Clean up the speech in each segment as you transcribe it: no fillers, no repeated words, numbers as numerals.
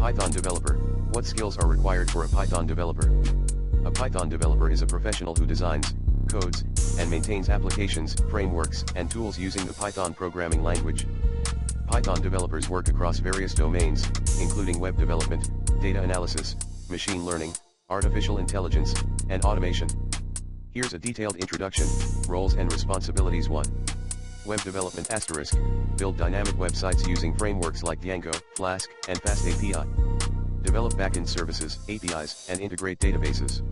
Python developer. What skills are required for a Python developer? A Python developer is a professional who designs, codes, and maintains applications, frameworks, and tools using the Python programming language. Python developers work across various domains, including web development, data analysis, machine learning, artificial intelligence, and automation. Here's a detailed introduction. Roles and responsibilities. 1. Web development *. Build dynamic websites using frameworks like Django, Flask, and Fast API. Develop backend services, APIs, and integrate databases.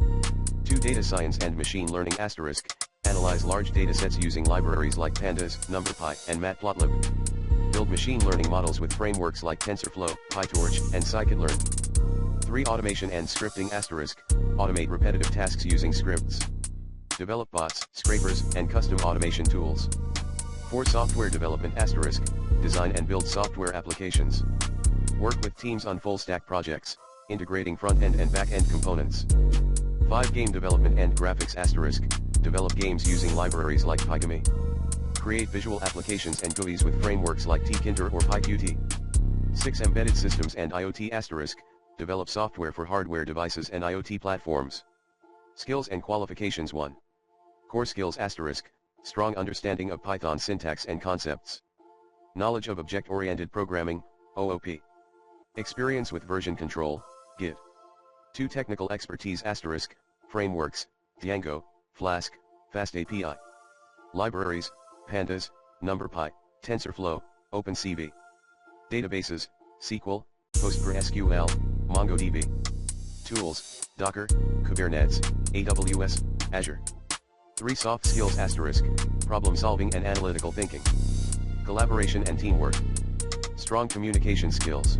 2. Data science and machine learning *. Analyze large datasets using libraries like Pandas, NumPy, and Matplotlib. Build machine learning models with frameworks like TensorFlow, PyTorch, and Scikit-learn. 3. Automation and scripting *. Automate repetitive tasks using scripts. Develop bots, scrapers, and custom automation tools. 4. Software development *. Design and build software applications. Work with teams on full-stack projects, integrating front-end and back-end components. 5. Game development and graphics *. Develop games using libraries like Pygamy. Create visual applications and GUIs with frameworks like tkinter or PyQt. 6. Embedded systems and IoT *. Develop software for hardware devices and IoT platforms. Skills and qualifications. 1. Core skills *. Strong understanding of Python syntax and concepts. Knowledge of object-oriented programming, OOP. Experience with version control, Git. 2. Technical expertise *. Frameworks, Django, Flask, Fast API. Libraries, Pandas, NumPy, TensorFlow, OpenCV. Databases, SQL, PostgreSQL, MongoDB. Tools, Docker, Kubernetes, AWS, Azure. 3. Soft skills *. Problem solving and analytical thinking. Collaboration and teamwork. Strong communication skills.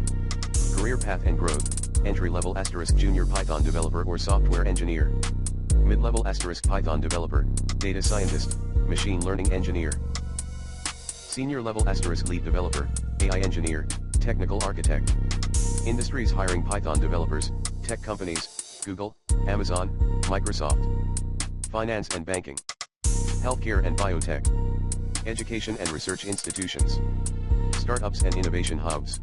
Career path and growth, entry-level *. Junior Python developer or software engineer. Mid-level * Python developer, data scientist, machine learning engineer. Senior level * lead developer, AI engineer, technical architect. Industries hiring Python developers, tech companies, Google, Amazon, Microsoft. Finance and banking. Healthcare and biotech. Education and research institutions. Startups and innovation hubs.